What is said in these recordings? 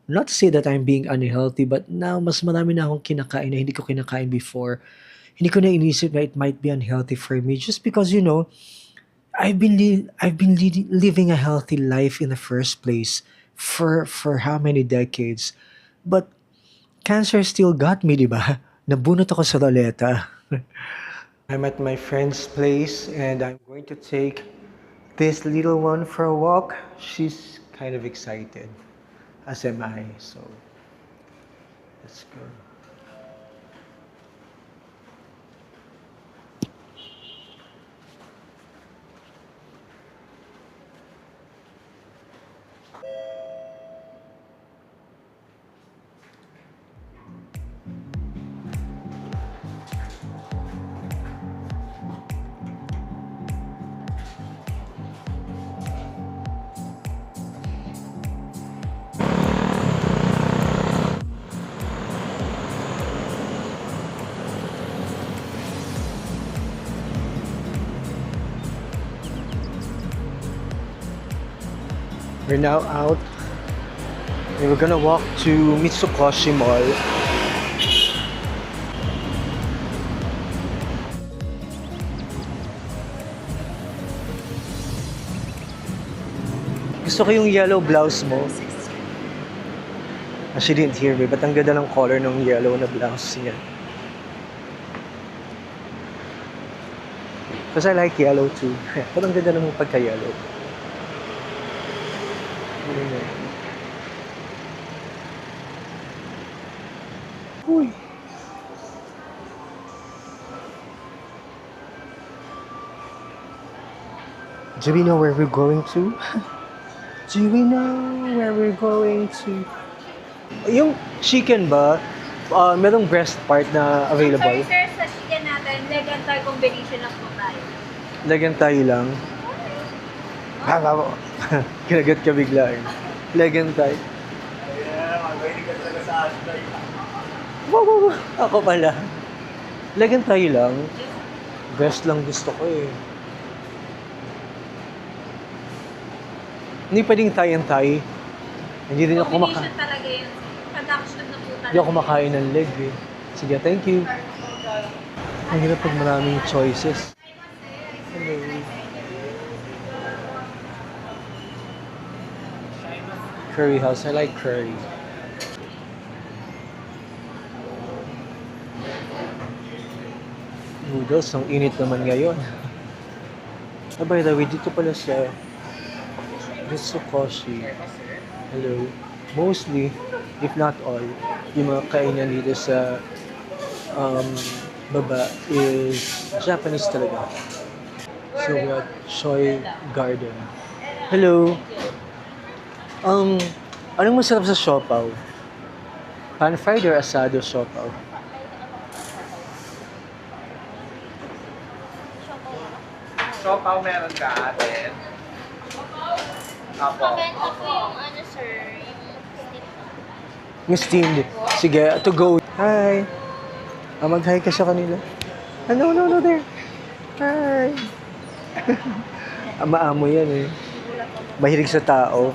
Not to say that I'm being unhealthy, but now mas marami na akong kinakain na hindi ko kinakain before. Hindi ko na inisip na it might be unhealthy for me just because, living a healthy life in the first place for how many decades. But cancer still got me, 'di ba? Nabunot ako sa ruleta. I'm at my friend's place and I'm going to take this little one for a walk. She's kind of excited, as am I. So let's go. We're now out and we're gonna walk to Mitsukoshi Mall. Gusto ko yung yellow blouse mo. She didn't hear me, but ang ganda ng color ng yellow na blouse niya. Because I like yellow too. Pero ang ganda ng pagka-yellow. Uy. Do we know where we're going to? Do we know where we're going to? Yung chicken ba, merong breast part na available? Sorry sir, sa chicken natin, leg and thigh combination lang po tayo. Lagyan tayo lang. Kinagat ka bigla eh. Lagyan tayo. Wow. Ako pala. Lagyan tayo lang. Breast lang gusto ko eh. Hindi pwedeng thigh and thigh. Hindi din ako Combination talaga yun. Production na po talaga. Hindi ako kumakain ng leg eh. Sige, thank you. Ang hirap pag maraming choices. Hello. Curry house. I like curry. Noodles. Ang init naman ngayon. By the way, dito pala sa Mitsukoshi. Hello. Mostly, if not all, yung mga kainan dito sa baba is Japanese talaga. So we have Choi Garden. Hello. Anong masarap sa siopaw? Pan-fried or asado siopaw? Siopaw meron ka atin? Apo. Pabenta po yung ano sir, yung stick. Yung steamed. Sige, to go. Hi. Mag-hi ka sa kanila. No, there. Hi. Maamo yan eh. Mahilig sa tao.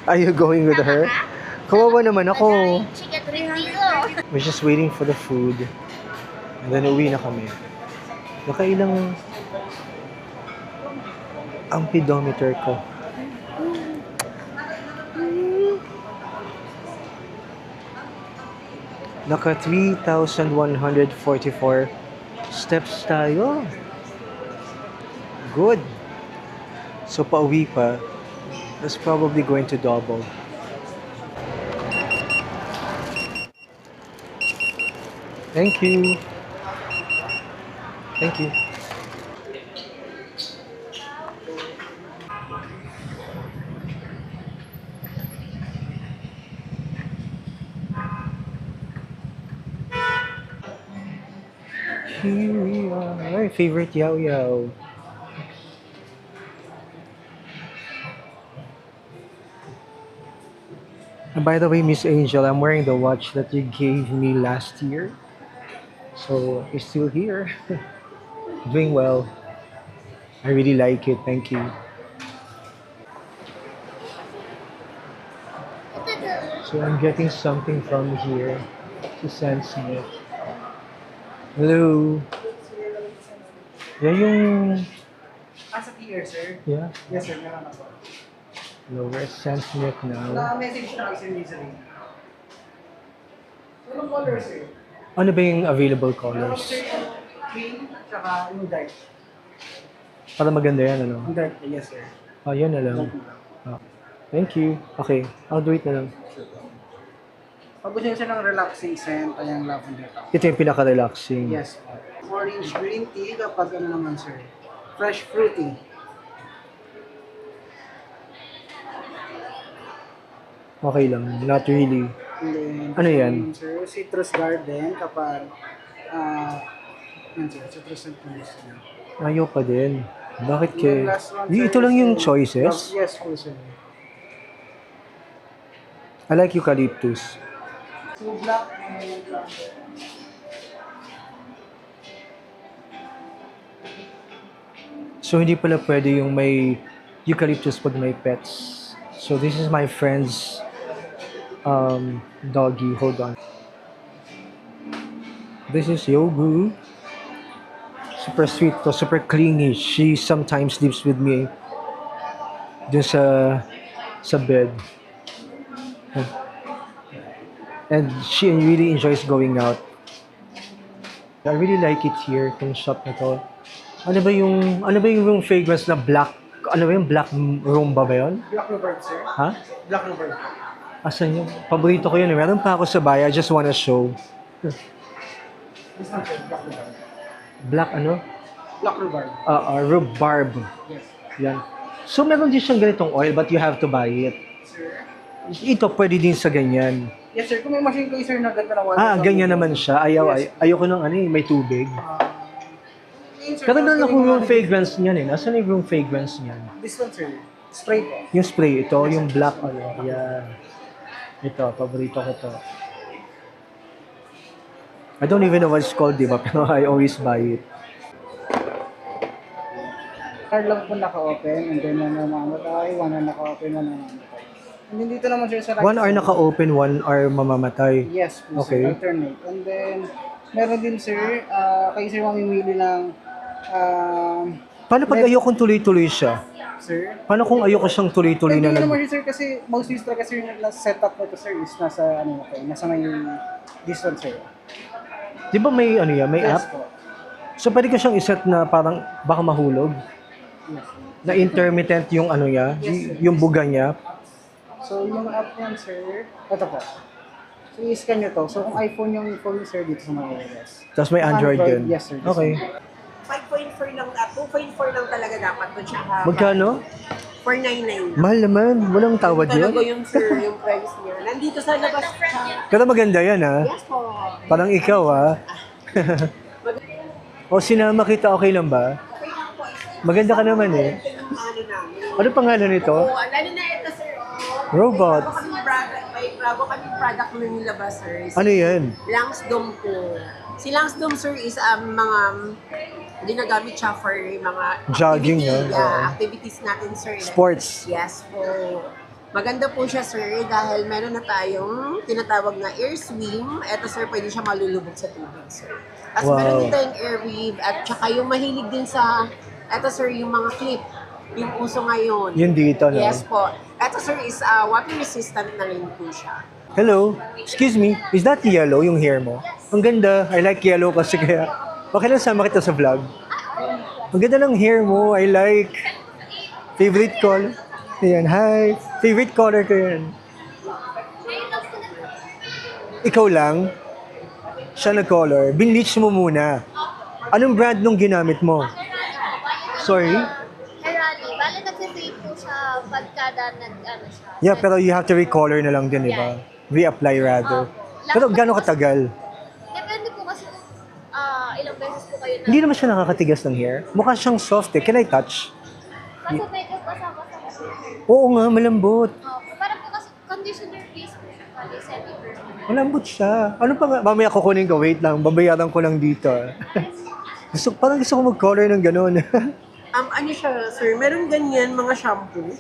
Are you going with her? Kawawa naman ako. Chicken review. We're just waiting for the food. And then uwi na kami. Nakailang ang pedometer ko. Naka 3,144 steps tayo. Good. So pauwi pa, that's probably going to double. Thank you. Thank you. Here we are. My favorite Yao Yao. And by the way, Miss Angel, I'm wearing the watch that you gave me last year. So, it's still here. Doing well. I really like it. Thank you. Ito So I'm getting something from here. Si Sam Smith. Hello. Yan yung... Sa tier, sir? Yeah. Yes, sir. Meron ako. Hello, where's Sam Smith now? Na-message na kasi recently. Anong color, sir? Ano ba yung available Meron colors? sir yung green, tsaka yung dark. Para maganda yan, ano? Yung dark, yes, sir. Ah, yan na lang. Ah, thank you. Okay, I'll do it na lang. Pag gusto niyo siya ng relaxing scent, ay ang lavender. Ito yung pinaka-relaxing. Yes. Orange green tea kapag ano naman, sir. Fresh fruity. Okay lang, not really. And then, Ano yan? Sir, citrus garden kapag yan sir, citrus and fruits. Ayaw pa din. Bakit And then kay... last one, Ito sir, lang is yung the- choices? Yes, po sir. I like eucalyptus. So black and black. So hindi pala pwede yung may eucalyptus pag may pets. So this is my friend's doggy. Hold on. This is Yogu. Super sweet to, super clingy. She sometimes sleeps with me dun sa bed. And she really enjoys going out. I really like it here, itong shop na to. Ano ba yung fragrance na black? Ano ba yung black rumba ba yun? Black Robert, sir. Ha? Black Robert. Asan yun? Paborito ko yun. Meron pa ako sa bahay. I just wanna show. This one, sir. Black Robert. Black ano? Black Robert. Rhubarb. Yes. Yan. So meron din siyang ganitong oil but you have to buy it. Sir. Ito pwede din sa ganyan. Yes, sir. Kung may machine kayo, sir, na ganda na water. Ah, ganyan naman siya. Ayoko ng ano eh, may tubig. Pero meron ako yung fragrance niyan eh. Nasaan yung fragrance niyan? This one, sir. Spray po. Yung spray, ito, yung black ano. Yan. Ito, paborito ko to. I don't even know what it's called, di ba? Pero I always buy it. Card lang po naka-open, and then na namamatay, one na naka-open, one na namamatay. And then dito naman, sir, sa right 1 hour side. naka-open, 1 hour mamamatay. Yes, po, Okay. sir. Alternate. And then, meron din, sir, kayo, sir, mamimili ng, Paano pag ayokong tuloy-tuloy siya? sir, Paano kung ayoko siyang tuloy-tuloy hindi na naman siya, sir, kasi most use talaga, sir, na setup nito, sir, is nasa, ano, okay, nasa may, this one, sir. Di ba may ano yan, may Yes app? po. So pwede ko siyang iset na parang baka mahulog? Yes. Na intermittent yung ano niya, Yes, sir. yung buga niya. So, yung app yan, sir, ito po. So, i-scan nyo to. So, kung iPhone yung phone niyo, sir, dito sa mga iOS. Tapos may Kung Android din. Yes, sir. Okay. 5.4 lang, 2.4 lang talaga dapat doon siya haba. Magkano? 499 lang. Mahal naman. Walang tawad Talaga yun. yung sir, yung price niya. Nandito sa labas siya. Pero maganda yan ha. Yes po. Parang ikaw ha. O sinama kita, okay lang ba? Okay lang po. Maganda ka naman eh. Ito yung ano namin. Ano pangalan nito? Oo, lalo na ito sir. Robot. May bago kami product na nilabas sir. Ano yan? Langsdom po. Si Langsdom sir is mga ginagamit siya for mga Jogging, activity, no? Oo. activities natin sir. Sports. Yes po. Maganda po siya sir dahil meron na tayong tinatawag na air swim. Ito sir, pwede siya malulubog sa tubig sir. Tapos Wow. meron din tayong air weave at saka yung mahilig din sa, ito sir, yung mga clip. Yung uso ngayon. Yun dito, no? Yes po. Ito sir is water resistant na rin po siya. Hello? Excuse me, is that yellow yung hair mo? Ang ganda. I like yellow kasi kaya... Okay lang sama kita sa vlog. Ang ganda ng hair mo. I like. Favorite color. Ayan, hi. Favorite color ko yan. Ikaw lang? Siya nag-color. Binleach mo muna. Anong brand nung ginamit mo? Sorry? Herani, bale nag-fade po siya pagkada nag-ano siya. Yeah, pero you have to recolor na lang din, di ba? Re-apply rather. Pero gano'ng katagal? Depende po kasi kung ilang beses po kayo na. Hindi naman siya nakakatigas ng hair. Mukha siyang soft eh. Can I touch? Kasi medyo kasama sa Oo nga, malambot. parang po kasi conditioner base po siya. Bale, semi-permanent. Malambot siya. Ano pa nga? Mamaya kukunin ko. Wait lang. Babayaran ko lang dito. Parang gusto ko mag-color ng gano'n. Ano siya, sir? Meron ganyan mga shampoo.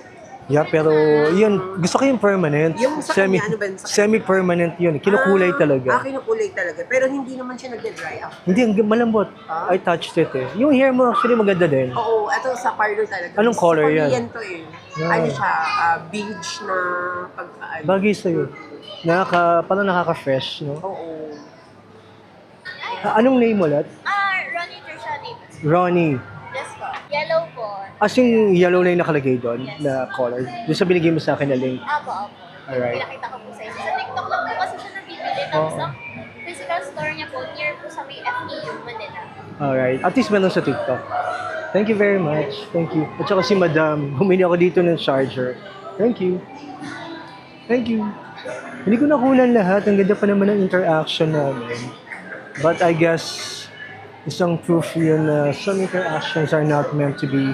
Yeah, pero yun, gusto ko yung permanent. Yung sa kanya, ano ba yun sa kanya? Semi-permanent yun. Kinukulay talaga. Kinukulay talaga. Pero hindi naman siya nagde-dry up. Hindi, ang malambot. I touched it eh. Yung hair mo actually maganda din. Oo, ito sa parlor talaga. Anong color yan? Korean to eh. Yeah. Ano siya, beige na pagkaan. Bagay sa'yo. Parang nakaka-fresh, no? Oo. Anong name ulit? Ronnie Trishani. Ronnie. Yes po. Yellow po. As in, yellow na yung nakalagay doon na color. Doon sa binigay mo sa akin na link. Apo. Alright. Pinakita ko po sa inyo. Sa TikTok lang po kasi siya nabibili. Tapos Oo. ang physical store niya po, near po sa may FEU, Manila. Alright. At least meron sa TikTok. Thank you very much. Thank you. At saka si Madam, humili ako dito ng charger. Thank you. Thank you. Hindi ko nakunan lahat. Ang ganda pa naman ng interaction namin. But I guess, isang proof yun na some interactions are not meant to be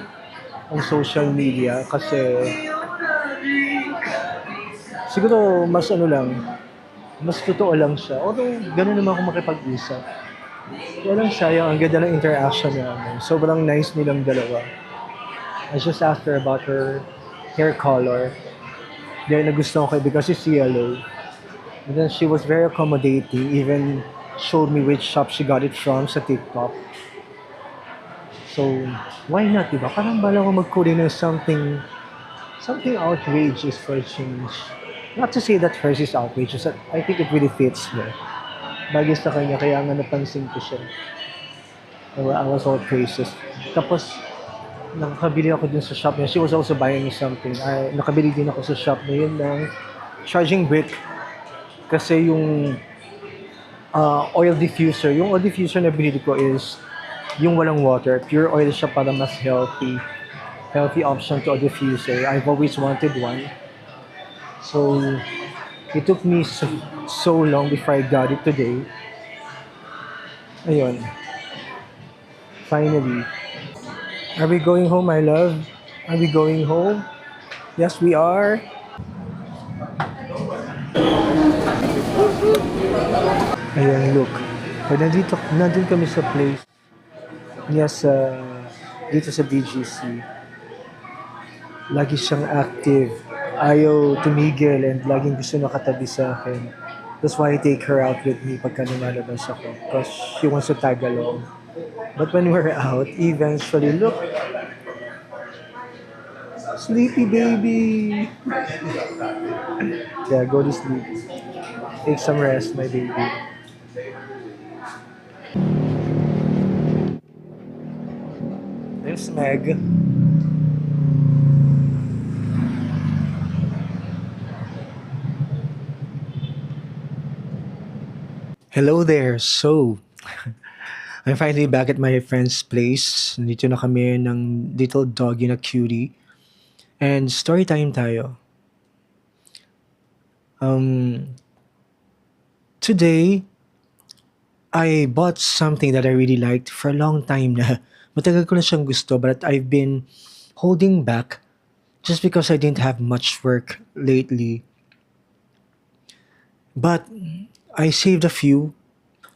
on social media kasi siguro mas mas totoo lang siya. Although, gano'n naman ako makipag-usap. Kaya lang sayang, ang ganda ng interaction namin. Sobrang nice nilang dalawa. I just asked her about her hair color. Dahil nagustuhan ko because it's yellow. And then she was very accommodating, even showed me which shop she got it from sa TikTok. So, why not, diba? Parang bala ko magkulay ng something outrageous for a change. Not to say that hers is outrageous, but I think it really fits her. Bagay sa kanya, kaya nga napansin ko siya. I was all praises. Tapos, nakabili ako dun sa shop niya. She was also buying me something. Nakabili din ako sa shop na yun ng charging brick. Kasi yung oil diffuser. Yung oil diffuser na binili ko is yung walang water. Pure oil siya para mas healthy. Healthy option to a diffuser. I've always wanted one. So, it took me so long before I got it today. Ayun. Finally. Are we going home, my love? Are we going home? Yes, we are. Ayan, look. Pag nandun kami sa place, yes, dito sa BGC, lagi siyang active. Ayaw tumigil and laging gusto nakatabi sa akin. That's why I take her out with me pagka lumalabas ako. Because she wants to tag along. But when we're out, eventually, look. Sleepy baby. Yeah, go to sleep. Take some rest, my baby. There's Meg. Hello there. So, I'm finally back at my friend's place. Nandito na kami ng little doggy na cutie. And story time tayo. Today, I bought something that I really liked for a long time na. Matagal ko na siyang gusto, but I've been holding back just because I didn't have much work lately. But I saved a few,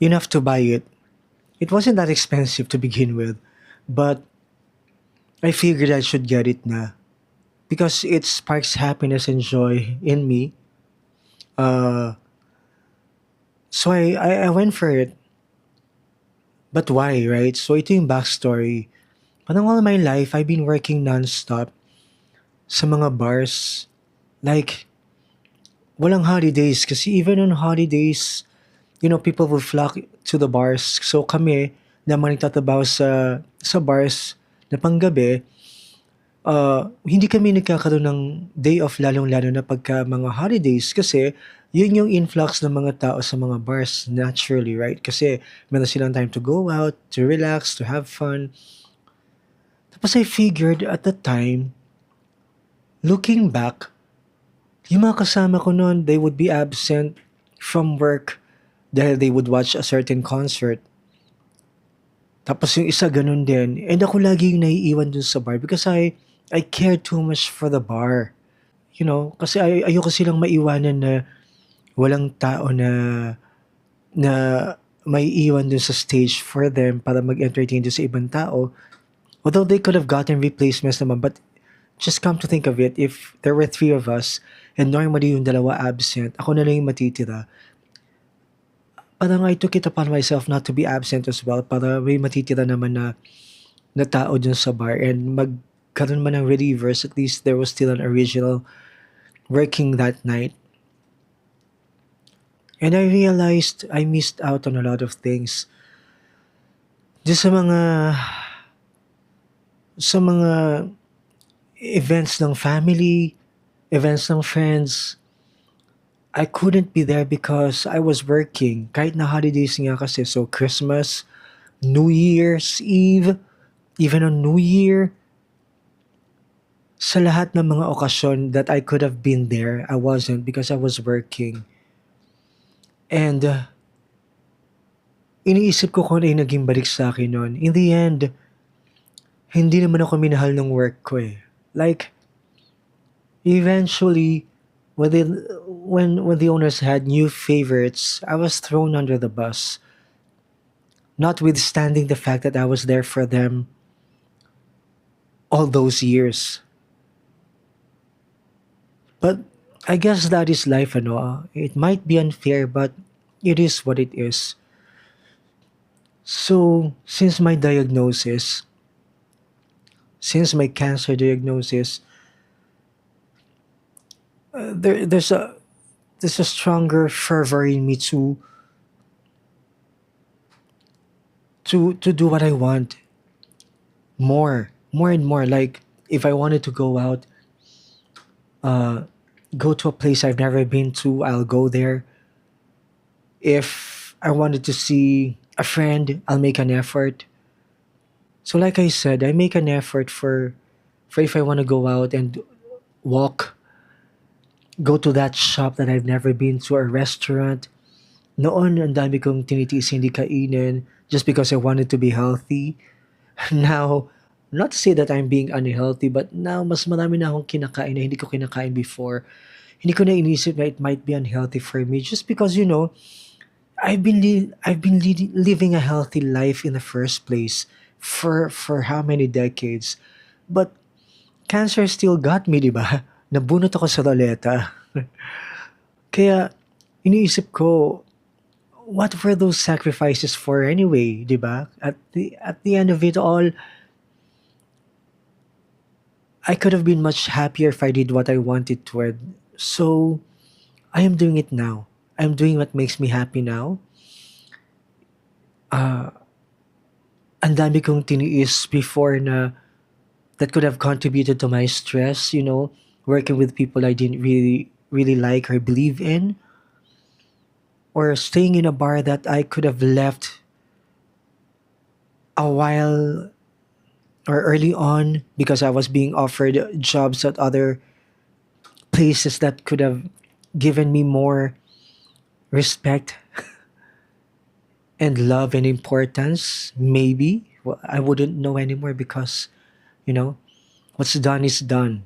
enough to buy it. It wasn't that expensive to begin with, but I figured I should get it na because it sparks happiness and joy in me. So I went for it. But why, right? So ito yung backstory. Parang all my life, I've been working non-stop sa mga bars. Like, walang holidays. Kasi even on holidays, people will flock to the bars. So kami, na mga nagtatabaw sa bars na panggabi, hindi kami nagkakaroon ng day off lalong-lalo na pagka mga holidays kasi yun yung influx ng mga tao sa mga bars naturally, right? Kasi meron silang time to go out, to relax, to have fun. Tapos I figured at the time, looking back, yung mga kasama ko noon, they would be absent from work dahil they would watch a certain concert. Tapos yung isa ganun din. And ako lagi yung naiiwan dun sa bar because I care too much for the bar. Kasi ayoko silang maiwanan na walang tao na may iwan dun sa stage for them para mag-entertain dun sa ibang tao. Although they could have gotten replacements naman, but just come to think of it, if there were three of us, and normally yung dalawa absent, ako na lang yung matitira, parang I took it upon myself not to be absent as well para may matitira naman na tao dun sa bar and magkaroon man ng relievers, at least there was still an original working that night. And I realized I missed out on a lot of things. Just sa mga events ng family, events ng friends, I couldn't be there because I was working. Kahit na holidays nga kasi. So Christmas, New Year's Eve, even on New Year, sa lahat ng mga okasyon that I could have been there, I wasn't because I was working. And iniisip ko kung ano yung naging balik sa akin noon. In the end, hindi naman ako minahal ng work ko eh. Like, eventually, when the owners had new favorites, I was thrown under the bus. Notwithstanding the fact that I was there for them all those years. But I guess that is life, ano. It might be unfair, but it is what it is. So, since my cancer diagnosis, there's a stronger fervor in me to do what I want more and more. Like if I wanted to go out, go to a place I've never been to, I'll go there. If I wanted to see a friend, I'll make an effort. So like I said, I make an effort for if I want to go out and walk, go to that shop that I've never been to, or restaurant. Noon, ang dami kong tinitiis hindi kainin just because I wanted to be healthy. Now, not to say that I'm being unhealthy, but now mas marami na akong kinakain na hindi ko kinakain before. Hindi ko na inisip na it might be unhealthy for me just because, living a healthy life in the first place for how many decades. But cancer still got me, di ba? Nabunot ako sa ruleta. Kaya iniisip ko, what were those sacrifices for anyway, di ba? At the end of it all, I could have been much happier if I did what I wanted to. So, I am doing it now. I'm doing what makes me happy now. Ang dami kong tiniis before na that could have contributed to my stress, working with people I didn't really like or believe in, or staying in a bar that I could have left a while or early on because I was being offered jobs at other places that could have given me more respect and love and importance. Maybe. Well, I wouldn't know anymore because, what's done is done.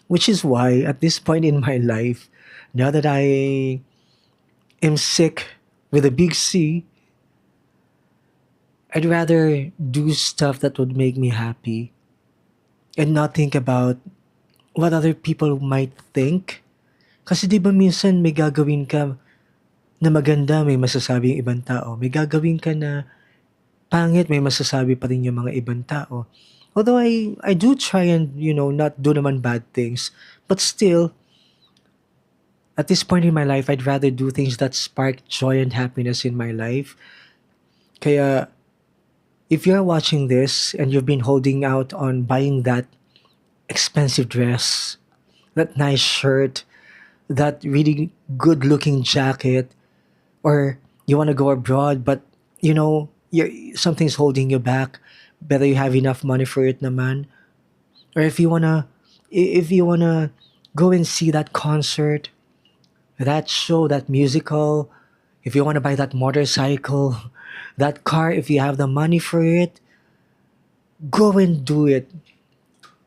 Which is why, at this point in my life, now that I am sick with a big C, I'd rather do stuff that would make me happy and not think about what other people might think. Kasi di ba minsan may gagawin ka na maganda, may masasabi yung ibang tao. May gagawin ka na pangit, may masasabi pa rin yung mga ibang tao. Although I do try and, not do naman bad things. But still, at this point in my life, I'd rather do things that spark joy and happiness in my life. Kaya, if you're watching this and you've been holding out on buying that expensive dress, that nice shirt, that really good looking jacket, or you want to go abroad but something's holding you back, better you have enough money for it naman. Or if you wanna go and see that concert, that show, that musical, if you wanna buy that motorcycle, that car, if you have the money for it, go and do it.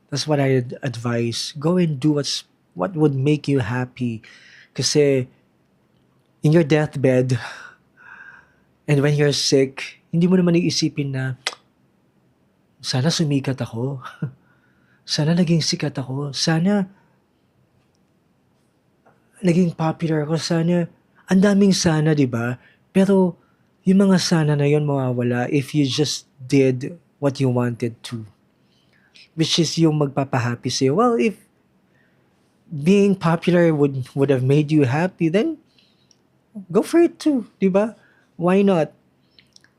That's what I advise. Go and do what would make you happy. Kasi in your deathbed and when you're sick, hindi mo naman iisipin na sana sumikat ako. Sana naging sikat ako. Sana naging popular ako. Sana, ang daming sana, di ba? Pero, yung mga sana na yun mawawala if you just did what you wanted to. Which is yung magpapahappy sa'yo. Well, if being popular would have made you happy, then go for it too, di ba? Why not?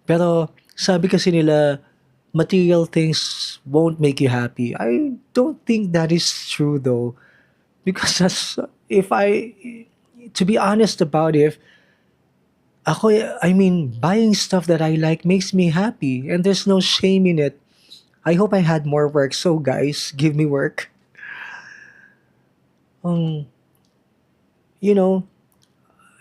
Pero sabi kasi nila, material things won't make you happy. I don't think that is true though. Because if I, to be honest about it, I mean, buying stuff that I like makes me happy and there's no shame in it. I hope I had more work. So guys, give me work. Um, you know,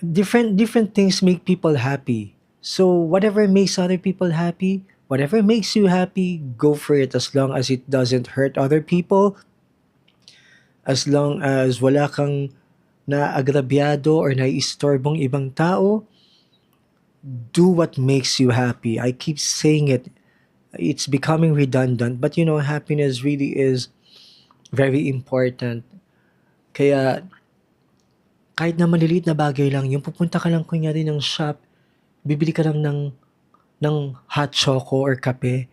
different things make people happy. So whatever makes other people happy, whatever makes you happy, go for it as long as it doesn't hurt other people, as long as wala kang naagrabyado or naiistorbong ibang tao, do what makes you happy. I keep saying it. It's becoming redundant, but happiness really is very important. Kaya kahit na maliliit na bagay lang, yung pupunta ka lang kunyari ng shop, bibili ka lang ng hot choco or kape,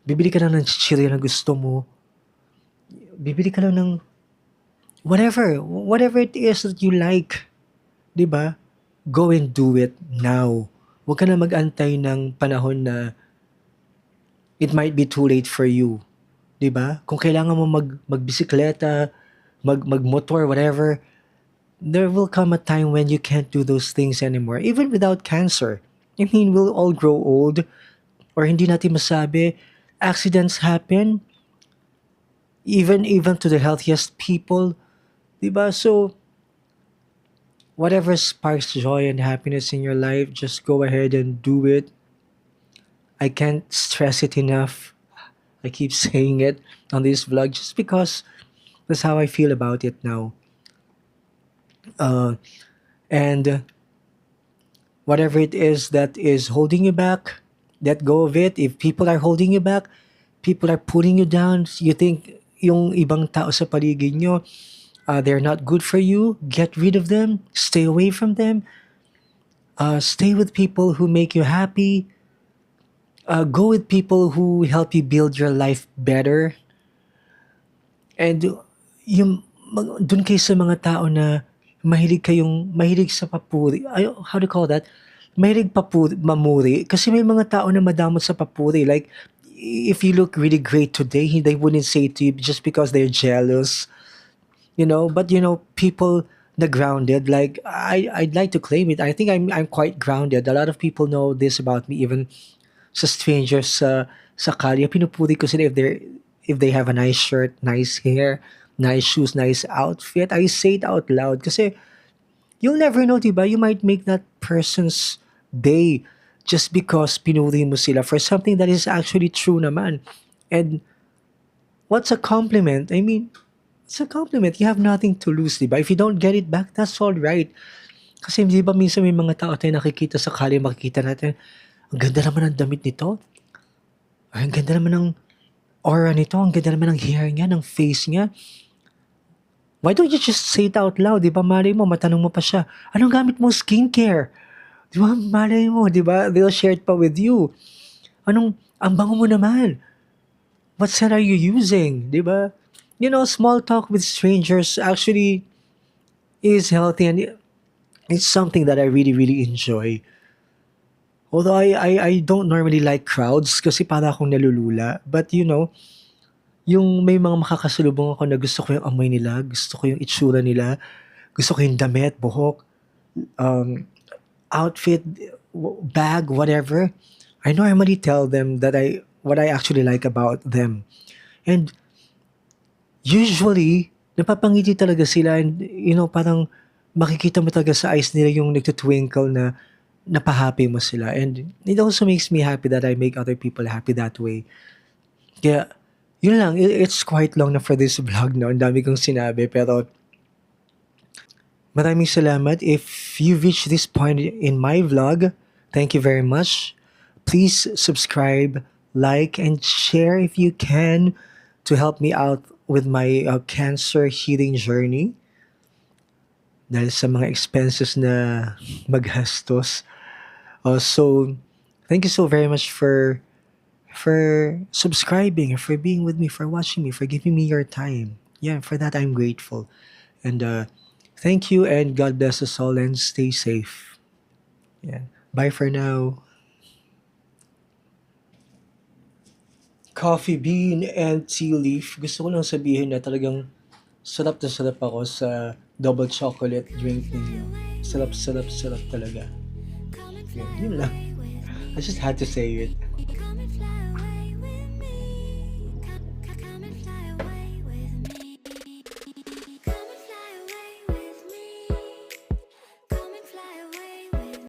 bibili ka lang ng chichirya na gusto mo, bibili ka lang ng whatever it is that you like, di ba? Go and do it now. Huwag ka na mag-antay ng panahon na it might be too late for you. Di ba? Kung kailangan mo magbisikleta, magmotor, whatever, there will come a time when you can't do those things anymore, even without cancer. I mean, we'll all grow old, or hindi natin masabi, accidents happen, even to the healthiest people, diba? So, whatever sparks joy and happiness in your life, just go ahead and do it. I can't stress it enough. I keep saying it on this vlog just because that's how I feel about it now. And whatever it is that is holding you back, let go of it. If people are holding you back, people are putting you down, you think yung ibang tao sa paligid nyo, they're not good for you, get rid of them, stay away from them, stay with people who make you happy, go with people who help you build your life better. And dun kayo sa mga tao na mahilig sa papuri. How do you call that? Mahilig mamuri. Kasi may mga tao na madamot sa papuri. Like, if you look really great today, they wouldn't say it to you just because they're jealous. But people na grounded, like, I'd like to claim it. I think I'm quite grounded. A lot of people know this about me, even sa strangers sa kalye. Pinupuri ko sila if they have a nice shirt, nice hair, nice shoes, nice outfit. I say it out loud kasi you'll never know, diba? You might make that person's day just because pinuri mo sila for something that is actually true naman. And what's a compliment? I mean, it's a compliment. You have nothing to lose, diba? If you don't get it back, that's all right. Kasi di ba minsan may mga tao tayo nakikita sa kalye, makikita natin, ang ganda naman ng damit nito. Ay, ang ganda naman ng aura nito. Ang ganda naman ng hair niya, ng face niya. Why don't you just say it out loud? Di ba, malay mo, matanong mo pa siya, anong gamit mo skincare? Di ba, malay mo, di ba, they'll share it pa with you. Ang bango mo naman. What scent are you using? Di ba? Small talk with strangers actually is healthy and it's something that I really, really enjoy. Although I don't normally like crowds kasi para akong nalulula. But yung may mga makakasalubong ako na gusto ko yung amoy nila, gusto ko yung itsura nila, gusto ko yung damit, buhok, outfit, bag, whatever. I normally tell them what I actually like about them. And usually, napapangiti talaga sila and parang makikita mo talaga sa eyes nila yung nagtutwinkle na napahappy mo sila. And it also makes me happy that I make other people happy that way. Kaya, yun lang. It's quite long na for this vlog na. Ang dami kong sinabi. Pero, maraming salamat. If you've reached this point in my vlog, thank you very much. Please subscribe, like, and share if you can to help me out with my cancer healing journey. Dahil sa mga expenses na magastos. So, thank you so very much for subscribing, for being with me, for watching me, for giving me your time. Yeah, for that I'm grateful. And thank you and God bless us all and stay safe. Yeah. Bye for now. Coffee bean and tea leaf. Gusto ko lang sabihin na talagang sarap na sarap ako sa double chocolate drink ninyo. Sarap, sarap, sarap talaga. Yun lang. I just had to say it.